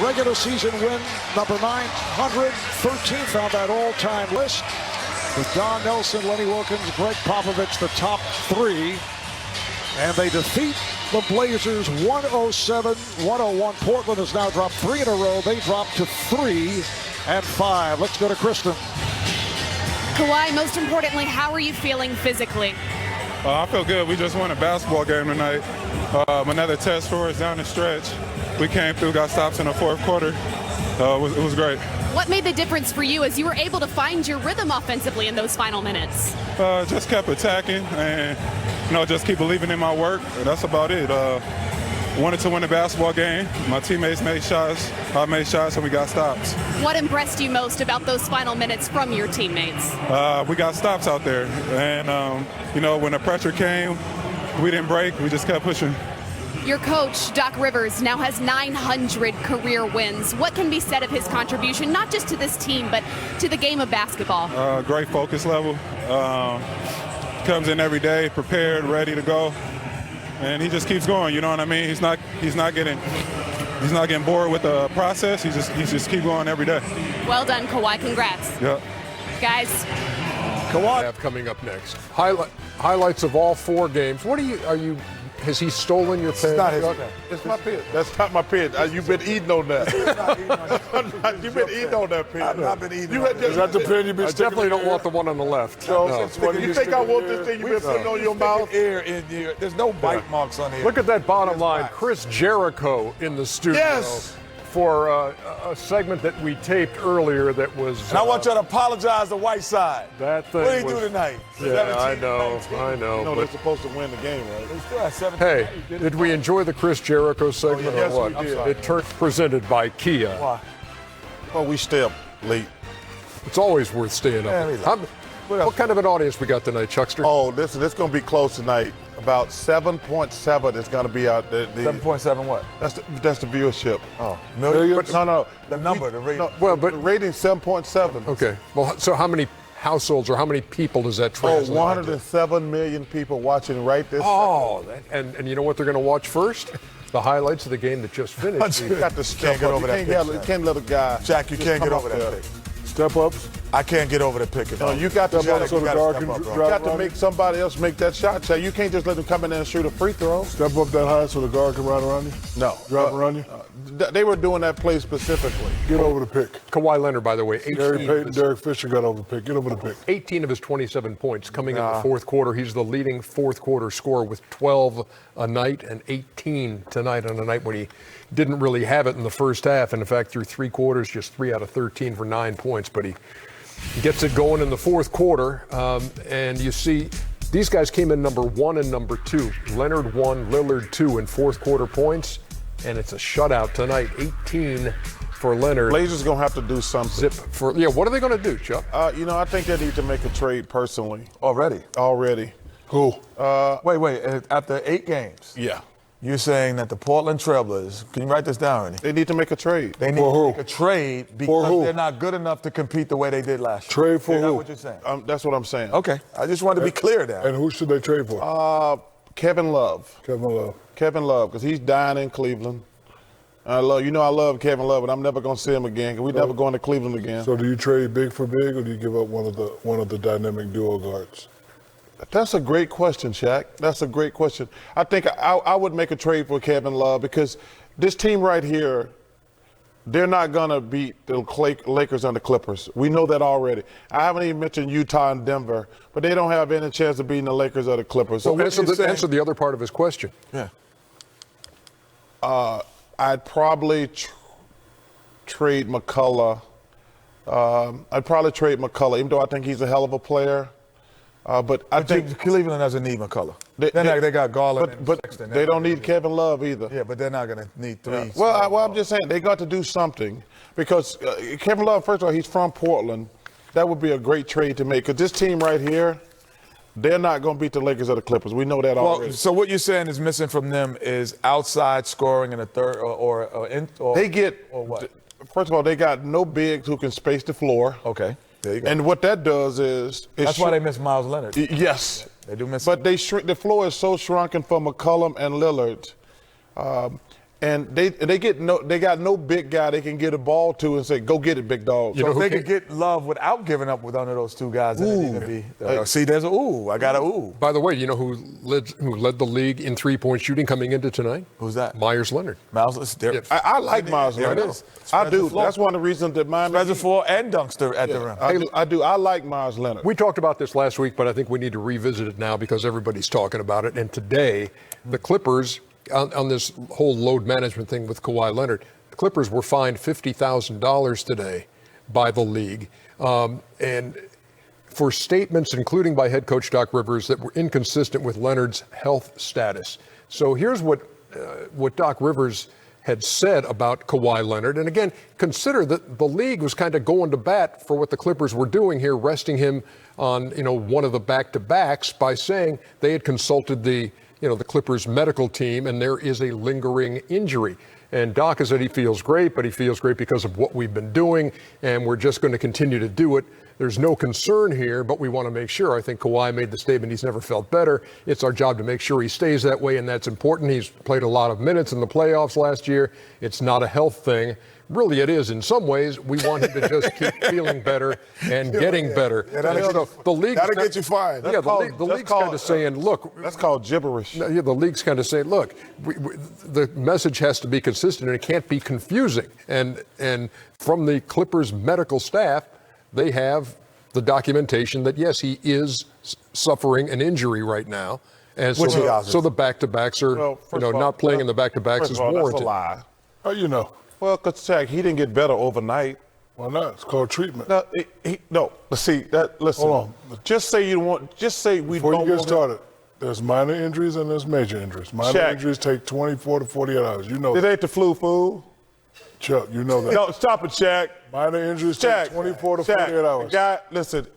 regular season win number 913th on that all-time list. With Don Nelson, Lenny Wilkens, Greg Popovich, the top three. And they defeat the Blazers 107-101. Portland has now dropped 3 in a row. They dropped to 3-5. Let's go to Kristen. Kawhi, most importantly, how are you feeling physically? I feel good. We just won a basketball game tonight. Another test for us down the stretch. We came through, got stops in the fourth quarter. It was great. What made the difference for you as you were able to find your rhythm offensively in those final minutes? Just kept attacking and, just keep believing in my work. That's about it. Wanted to win a basketball game. My teammates made shots. I made shots, and we got stops. What impressed you most about those final minutes from your teammates? We got stops out there. And, when the pressure came, we didn't break. We just kept pushing. Your coach, Doc Rivers, now has 900 career wins. What can be said of his contribution, not just to this team, but to the game of basketball? Great focus level. Comes in every day, prepared, ready to go. And he just keeps going, you know what I mean? He's not getting bored with the process. He just keep going every day. Well done, Kawhi. Congrats. Yeah. Guys. Kawhi have coming up next. Highlights of all 4 games. Has he stolen your pen? It's not his pen. It's my pen. That's not my pen. You've been eating on that. You've been eating on that pen. I've not been eating on Is that the pen you've been sticking? I definitely don't want the one on the left. No. You think I want this thing you've been putting on your mouth? Air in here. There's no bite marks on here. Look at that bottom line. Chris Jericho in the studio. Yes. For a segment that we taped earlier that was... And I want you to apologize to Whiteside. That thing What did he do tonight? Yeah, I know. They're supposed to win the game, right? They still have 17. Hey, did we enjoy the Chris Jericho segment yes, or what? we did. It turned presented by Kia. Why? Well, we stay up late. It's always worth staying up. What kind of an audience we got tonight, Chuckster? Oh, this is going to be close tonight. About 7.7 is going to be out there. 7.7 what? That's the viewership. Oh, millions? No. The number, the rating. The rating's 7.7. Okay. Well, so how many households or how many people does that translate? 107 million people watching right this second. And you know what they're going to watch first? The highlights of the game that just finished. You got to step up. You can't let a guy. Shaq, you can't get over that pick. Step ups. I can't get over the pick. No, you got to step up so the the step up, bro. You got to make somebody else make that shot. So you can't just let them come in there and shoot a free throw. Step up that high so the guard can run around you? No. Drop around you? They were doing that play specifically. Get over the pick. Kawhi Leonard, by the way, Derek Fisher got over the pick. Get over the pick. 18 of his 27 points coming in the fourth quarter. He's the leading fourth quarter scorer with 12 a night and 18 tonight on a night when he didn't really have it in the first half. And in fact, through 3 quarters, just 3 out of 13 for 9 points. But he gets it going in the fourth quarter. And you see these guys came in number 1 and number 2. Leonard 1, Lillard 2 in fourth quarter points. And it's a shutout tonight, 18 for Leonard. Blazers going to have to do something. What are they going to do, Chuck? I think they need to make a trade personally. Already? Who? Wait. After 8 games? Yeah. You're saying that the Portland Trailblazers, can you write this down, Ernie? They need to make a trade. They need to make a trade because they're not good enough to compete the way they did last year. Trade for who? Is that what you're saying? That's what I'm saying. Okay. I just wanted to be clear there. And who should they trade for? Kevin Love. Kevin Love, because he's dying in Cleveland. I love Kevin Love, but I'm never going to see him again because we're never going to Cleveland again. So do you trade big for big, or do you give up one of the dynamic duo guards? That's a great question, Shaq. That's a great question. I think I would make a trade for Kevin Love because this team right here, they're not going to beat the Lakers and the Clippers. We know that already. I haven't even mentioned Utah and Denver, but they don't have any chance of beating the Lakers or the Clippers. So answer the other part of his question. Yeah. I'd probably trade McCullough. Even though I think he's a hell of a player. But I think Cleveland doesn't need McCullough. They got Garland and Sexton. They don't need Kevin Love either. Yeah, but they're not going to need 3. Yeah. Well, I'm just saying they got to do something because Kevin Love, first of all, he's from Portland. That would be a great trade to make because this team right here, they're not going to beat the Lakers or the Clippers. We know that already. So what you're saying is missing from them is outside scoring in the third or they get or what? First of all, they got no bigs who can space the floor. Okay. There you go. And what that does is that's why they miss Miles Leonard. Yes, they do miss. But they shrink. The floor is so shrunken for McCollum and Lillard. And they got no big guy they can get a ball to and say, go get it, big dog. So if they could get Love without giving up with under those two guys, then it need to be. See, there's a ooh. I got a ooh. By the way, you know who led the league in three-point shooting coming into tonight? Who's that? Myers Leonard. Myers. I like Myers Leonard. I do. That's one of the reasons that Miami. Reservoir and Dunkster at the rim. I do. I like Myers Leonard. We talked about this last week, but I think we need to revisit it now because everybody's talking about it. And today, the Clippers, on this whole load management thing with Kawhi Leonard, the Clippers were fined $50,000 today by the league. And for statements, including by head coach Doc Rivers, that were inconsistent with Leonard's health status. So here's what Doc Rivers had said about Kawhi Leonard. And again, consider that the league was kind of going to bat for what the Clippers were doing here, resting him on, one of the back-to-backs by saying they had consulted the Clippers medical team and there is a lingering injury. And Doc has said he feels great, but he feels great because of what we've been doing, and we're just going to continue to do it. There's no concern here, but we want to make sure. I think Kawhi made the statement he's never felt better. It's our job to make sure he stays that way, and that's important. He's played a lot of minutes in the playoffs last year. It's not a health thing. Really, it is in some ways. We want him to just keep feeling better and getting better. Yeah, that'll get you fired. The league's kind of saying, look. That's called gibberish. Yeah, the league's kind of saying, look, the message has to be consistent and it can't be confusing. And from the Clippers medical staff, they have the documentation that, yes, he is suffering an injury right now. And so the back-to-backs are, not playing in the back-to-backs is warranted. That's a lie. How you know? Well, because Shaq, he didn't get better overnight. Why not? It's called treatment. No, let's see. Listen. Hold on. Just say we don't. Before you get started, there's minor injuries and there's major injuries. Minor injuries take 24 to 48 hours. You know that. It ain't the flu, fool. Chuck, you know that. No, stop it, Shaq. Minor injuries take 24 to 48 hours. Guy, listen.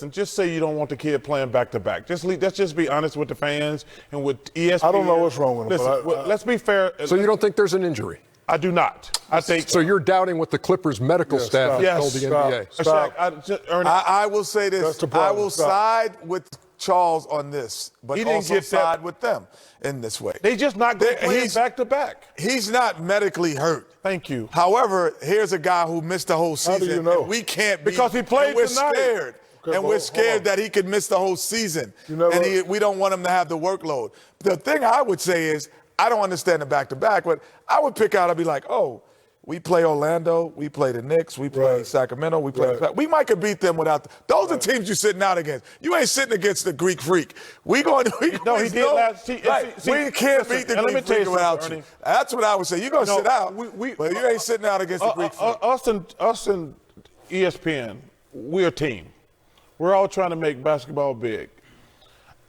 Just say you don't want the kid playing back-to-back. Let's just be honest with the fans and with ESPN. I don't know what's wrong with him. Listen, let's be fair. So you don't think there's an injury? I do not. I think so. You're doubting what the Clippers medical staff told the NBA. Stop. I will say this. I will side with Charles on this, but he didn't also side with them in this way. They just not going to play back-to-back. He's not medically hurt. Thank you. However, here's a guy who missed the whole season. How do you know? And we can't because he played we're tonight. Scared. Okay, and we're scared that he could miss the whole season. We don't want him to have the workload. The thing I would say is, I don't understand the back-to-back, but I would pick out, I'd be like, we play Orlando, we play the Knicks, we play Sacramento, we play we might could beat them without those are teams you're sitting out against. You ain't sitting against the Greek Freak. We can't beat the Greek Freak without you. That's what I would say. You're going to sit out, but you ain't sitting out against the Greek Freak. Us and ESPN, we're a team. We're all trying to make basketball big.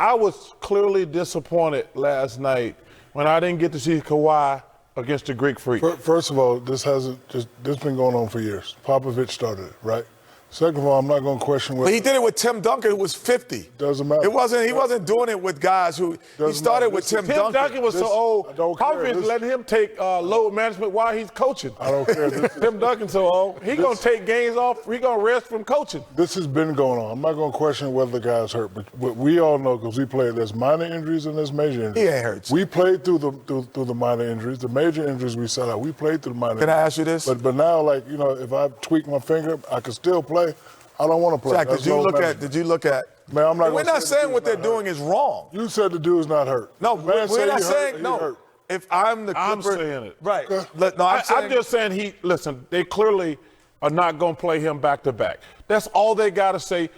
I was clearly disappointed last night when I didn't get to see Kawhi against the Greek Freak. First of all, this been going on for years. Popovich started it, right? Second of all, I'm not going to question whether. But he did it with Tim Duncan, who was 50. Doesn't matter. He wasn't doing it with guys who. He started with Tim Duncan. Tim Duncan was so old. Popovich letting him take load management while he's coaching. I don't care. Tim Duncan so old. He gonna take games off. He gonna rest from coaching. This has been going on. I'm not going to question whether the guy's hurt, but we all know because we played. There's minor injuries and there's major injuries. He ain't hurt. We played through the minor injuries. The major injuries we set out. We played through the minor. Can I ask you this? But now, if I tweak my finger, I can still play. I don't want to play. Shaq, did you look at? Man, I'm not. We're not saying what they're doing is wrong. You said the dude's not hurt. No, we're not saying no. Hurt. If I'm the Clipper, I'm saying it. Right. Okay. No, I'm just saying listen, they clearly are not going to play him back-to-back. That's all they got to say.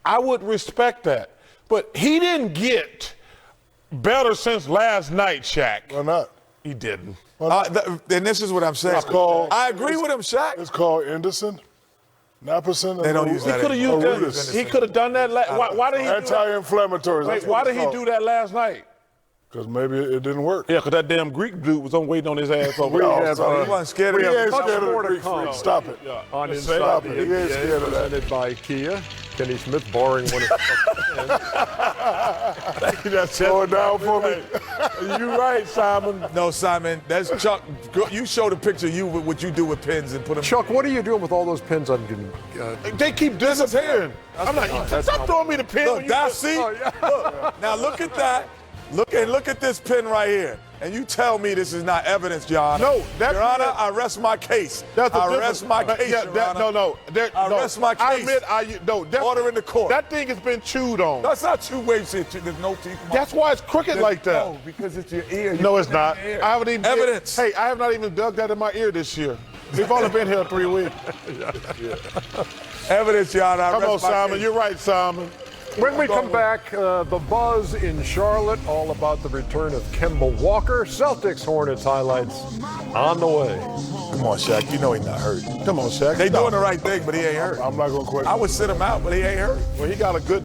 I would respect that. But he didn't get better since last night, Shaq. Why not? He didn't. Then this is what I'm saying. I agree with him, Shaq. It's called Anderson. Napperson. They don't use that. He could have used that. He could have done that. Why did he? Anti-inflammatories. Wait, why did he do that last night? Because maybe it didn't work. Yeah, because that damn Greek dude was waiting on his ass over He wasn't scared of him. He ain't scared of the Greek Freak. Stop it. On Stop Inside it. He ain't scared of that. presented by Kia. Kenny Smith borrowing one of That's Slow it down for me. You're right, Simon. No, Simon, that's Chuck. You show the picture with what you do with pins and put them. Chuck, what are you doing with all those pins on? They keep disappearing. I'm not. Stop throwing me the pin. Look, see? Look, now look at that. Look at this pin right here. And you tell me this is not evidence, Your Honor. No, Your Honor, I rest my case. I rest my case, Your Honor. I rest my case. I admit, order in the court. That thing has been chewed on. That's not two ways. There's no teeth. That's why it's crooked like that. No, because it's your ear. No, it's not. I haven't even evidence. Hey, I have not even dug that in my ear this year. We've only been here 3 weeks. Evidence, Your Honor. Come on, Simon. You're right, Simon. When we come back, the buzz in Charlotte, all about the return of Kemba Walker. Celtics Hornets highlights on the way. Come on, Shaq. You know he's not hurt. Come on, Shaq. They doing the right thing, but he ain't hurt. I'm not going to question. I would sit him out, but he ain't hurt. Well, he got a good